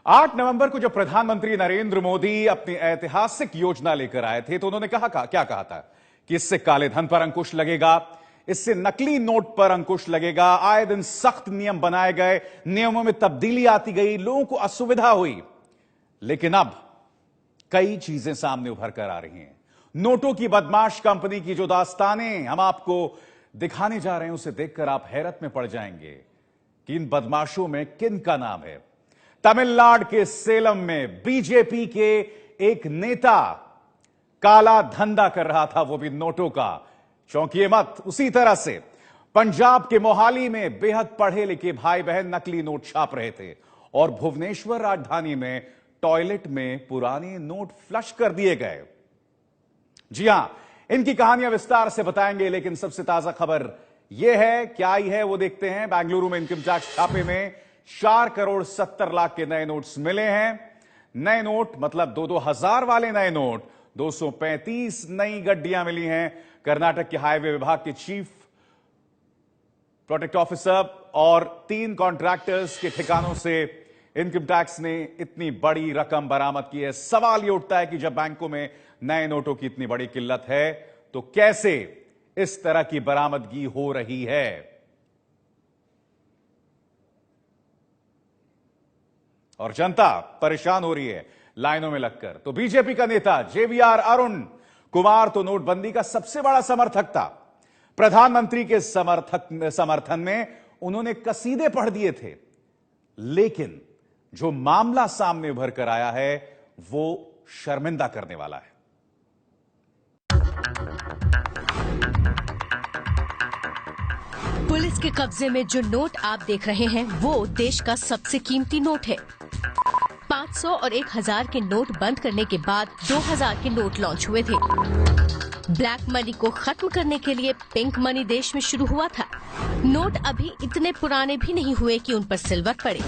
8 नवंबर को जब प्रधानमंत्री नरेंद्र मोदी अपनी ऐतिहासिक योजना लेकर आए थे तो उन्होंने क्या कहा था कि इससे काले धन पर अंकुश लगेगा, इससे नकली नोट पर अंकुश लगेगा, आए दिन सख्त नियम बनाए गए, नियमों में तब्दीली आती गई, लोगों को असुविधा हुई। लेकिन अब कई चीजें सामने उभर कर आ रही हैं। नोटों की बदमाश कंपनी की जो दास्तानें हम आपको दिखाने जा रहे हैं उसे देखकर आप हैरत में पड़ जाएंगे कि इन बदमाशों में किन का नाम है। तमिलनाडु के सेलम में बीजेपी के एक नेता काला धंधा कर रहा था, वो भी नोटों का। चौंकिए मत। उसी तरह से पंजाब के मोहाली में बेहद पढ़े लिखे भाई बहन नकली नोट छाप रहे थे और भुवनेश्वर राजधानी में टॉयलेट में पुराने नोट फ्लश कर दिए गए। जी हां, इनकी कहानियां विस्तार से बताएंगे, लेकिन सबसे ताजा खबर यह है, क्या आई है वो देखते हैं। बेंगलुरु में इनकम टैक्स छापे में 4 करोड़ 70 लाख के नए नोट्स मिले हैं। नए नोट मतलब 2-2 हजार वाले नए नोट, 235 नई गड्डियां मिली हैं। कर्नाटक के हाईवे विभाग के चीफ प्रोटेक्ट ऑफिसर और 3 कॉन्ट्रैक्टर्स के ठिकानों से इनकम टैक्स ने इतनी बड़ी रकम बरामद की है। सवाल यह उठता है कि जब बैंकों में नए नोटों की इतनी बड़ी किल्लत है तो कैसे इस तरह की बरामदगी हो रही है। और जनता परेशान हो रही है लाइनों में लगकर। तो बीजेपी का नेता जेवीआर अरुण कुमार तो नोटबंदी का सबसे बड़ा समर्थक था। प्रधानमंत्री के समर्थन में उन्होंने कसीदे पढ़ दिए थे। लेकिन जो मामला सामने उभर कर आया है वो शर्मिंदा करने वाला है। पुलिस के कब्जे में जो नोट आप देख रहे हैं वो देश का सबसे कीमती नोट है। 500 और 1000 के नोट बंद करने के बाद 2000 के नोट लॉन्च हुए थे। ब्लैक मनी को खत्म करने के लिए पिंक मनी देश में शुरू हुआ था। नोट अभी इतने पुराने भी नहीं हुए कि उन पर सिल्वर पड़े।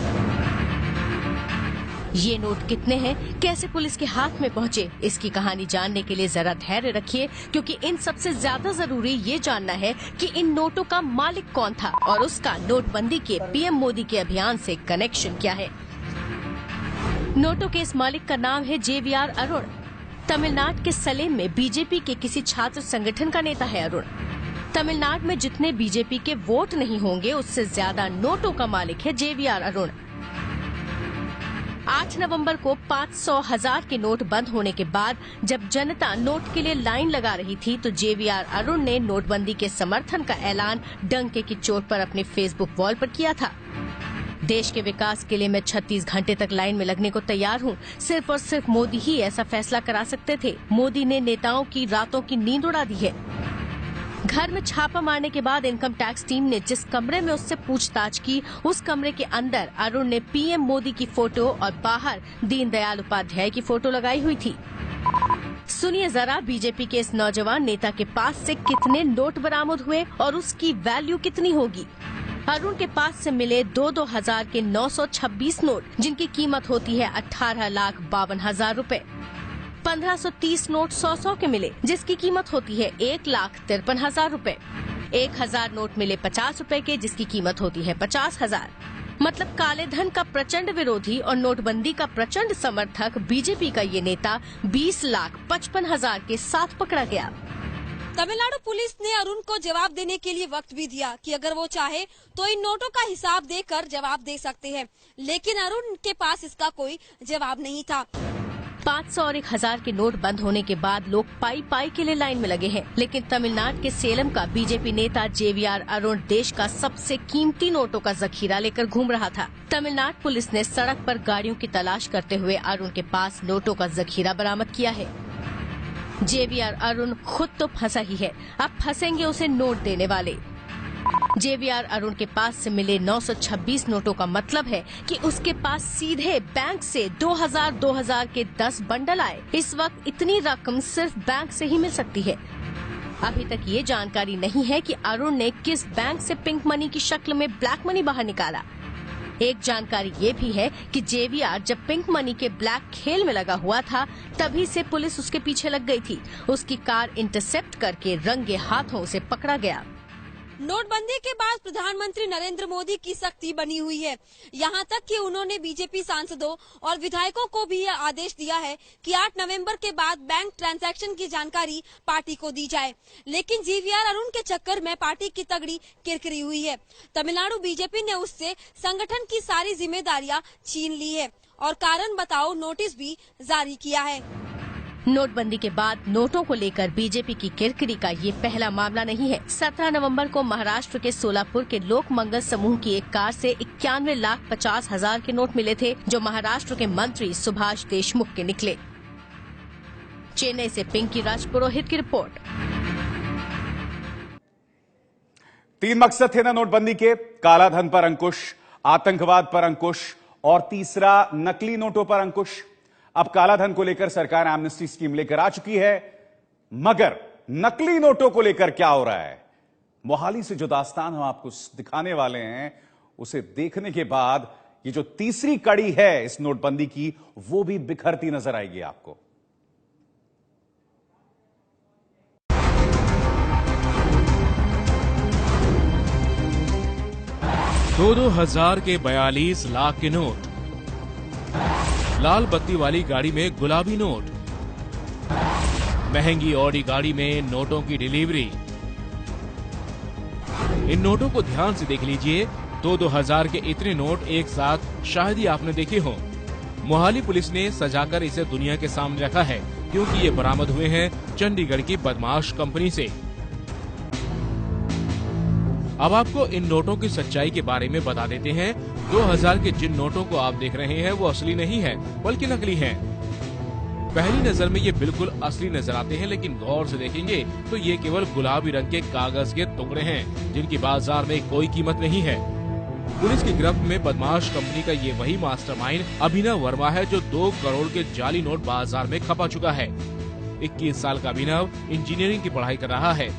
ये नोट कितने हैं, कैसे पुलिस के हाथ में पहुँचे, इसकी कहानी जानने के लिए जरा धैर्य रखिए, क्योंकि इन सबसे ज्यादा जरूरी ये जानना है कि इन नोटों का मालिक कौन था और उसका नोटबंदी के पीएम मोदी के अभियान से कनेक्शन क्या है। नोटों के इस मालिक का नाम है जेवीआर अरुण। तमिलनाडु के सलेम में बीजेपी के किसी छात्र संगठन का नेता है अरुण। तमिलनाडु में जितने बीजेपी के वोट नहीं होंगे उससे ज्यादा नोटों का मालिक है जेवीआर अरुण। 8 नवंबर को 500, 1000 के नोट बंद होने के बाद जब जनता नोट के लिए लाइन लगा रही थी तो जेवीआर अरुण ने नोटबंदी के समर्थन का ऐलान डंके की चोट पर अपने फेसबुक वॉल पर किया था। देश के विकास के लिए मैं 36 घंटे तक लाइन में लगने को तैयार हूँ। सिर्फ और सिर्फ मोदी ही ऐसा फैसला करा सकते थे। मोदी ने नेताओं की रातों की नींद उड़ा दी है। घर में छापा मारने के बाद इनकम टैक्स टीम ने जिस कमरे में उससे पूछताछ की, उस कमरे के अंदर अरुण ने पीएम मोदी की फोटो और बाहर दीनदयाल उपाध्याय की फोटो लगाई हुई थी। सुनिए जरा बीजेपी के इस नौजवान नेता के पास से कितने नोट बरामद हुए और उसकी वैल्यू कितनी होगी। अरुण के पास से मिले 2-2 हजार के 926 नोट, जिनकी कीमत होती है 18,52,000 रूपए। 1530 नोट 100 के मिले, जिसकी कीमत होती है 1,53,000 रूपए। 1000 नोट मिले 50 रूपए के, जिसकी कीमत होती है 50,000। मतलब काले धन का प्रचंड विरोधी और नोटबंदी का प्रचंड समर्थक बीजेपी का ये नेता 20,55,000 के साथ पकड़ा गया। तमिलनाडु पुलिस ने अरुण को जवाब देने के लिए वक्त भी दिया कि अगर वो चाहे तो इन नोटों का हिसाब देकर जवाब दे सकते हैं, लेकिन अरुण के पास इसका कोई जवाब नहीं था। 500 और 1000 के नोट बंद होने के बाद लोग पाई के लिए लाइन में लगे हैं, लेकिन तमिलनाडु के सेलम का बीजेपी नेता जेवीआर अरुण देश का सबसे कीमती नोटों का जखीरा लेकर घूम रहा था। तमिलनाडु पुलिस ने सड़क पर गाड़ियों की तलाश करते हुए अरुण के पास नोटों का जखीरा बरामद किया है। जेवीआर अरुण खुद तो फंसा ही है, अब फंसेंगे उसे नोट देने वाले। जेवीआर अरुण के पास से मिले 926 नोटों का मतलब है कि उसके पास सीधे बैंक से 2000 के 10 बंडल आए। इस वक्त इतनी रकम सिर्फ बैंक से ही मिल सकती है। अभी तक ये जानकारी नहीं है कि अरुण ने किस बैंक से पिंक मनी की शक्ल में ब्लैक मनी बाहर निकाला। एक जानकारी ये भी है कि जेवीआर जब पिंक मनी के ब्लैक खेल में लगा हुआ था तभी से पुलिस उसके पीछे लग गई थी। उसकी कार इंटरसेप्ट करके रंगे हाथों उसे पकड़ा गया। नोटबंदी के बाद प्रधानमंत्री नरेंद्र मोदी की सख्ती बनी हुई है। यहां तक कि उन्होंने बीजेपी सांसदों और विधायकों को भी यह आदेश दिया है कि 8 नवंबर के बाद बैंक ट्रांजैक्शन की जानकारी पार्टी को दी जाए। लेकिन जीवीआर अरुण के चक्कर में पार्टी की तगड़ी किरकिरी हुई है। तमिलनाडु बीजेपी ने उससे संगठन की सारी जिम्मेदारियां छीन ली है और कारण बताओ नोटिस भी जारी किया है। नोटबंदी के बाद नोटों को लेकर बीजेपी की किरकिरी का ये पहला मामला नहीं है। 17 नवंबर को महाराष्ट्र के सोलापुर के लोक मंगल समूह की एक कार से 91,50,000 के नोट मिले थे, जो महाराष्ट्र के मंत्री सुभाष देशमुख के निकले। चेन्नई से पिंकी राजपुरोहित की रिपोर्ट। 3 मकसद थे ना नोटबंदी के: काला धन पर अंकुश, आतंकवाद पर अंकुश और तीसरा नकली नोटों पर अंकुश। अब काला धन को लेकर सरकार एमनेस्टी स्कीम लेकर आ चुकी है, मगर नकली नोटों को लेकर क्या हो रहा है? मोहाली से जो दास्तान हम आपको दिखाने वाले हैं, उसे देखने के बाद ये जो तीसरी कड़ी है इस नोटबंदी की, वो भी बिखरती नजर आएगी आपको। 2000 के 42 लाख के नोट, लाल बत्ती वाली गाड़ी में गुलाबी नोट, महंगी ऑडी गाड़ी में नोटों की डिलीवरी। इन नोटों को ध्यान से देख लीजिए। 2000 के इतने नोट एक साथ शायद ही आपने देखे हों। मोहाली पुलिस ने सजाकर इसे दुनिया के सामने रखा है, क्योंकि ये बरामद हुए हैं चंडीगढ़ की बदमाश कंपनी से। अब आपको इन नोटों की सच्चाई के बारे में बता देते हैं। 2000 के जिन नोटों को आप देख रहे हैं वो असली नहीं है, बल्कि नकली हैं। पहली नजर में ये बिल्कुल असली नजर आते हैं, लेकिन गौर से देखेंगे तो ये केवल गुलाबी रंग के कागज के टुकड़े हैं, जिनकी बाजार में कोई कीमत नहीं है। पुलिस की गिरफ्त में बदमाश कंपनी का ये वही मास्टरमाइंड अभिनव वर्मा है, जो 2 करोड़ के जाली नोट बाजार में खपा चुका है। 21 साल का अभिनव इंजीनियरिंग की पढ़ाई कर रहा है।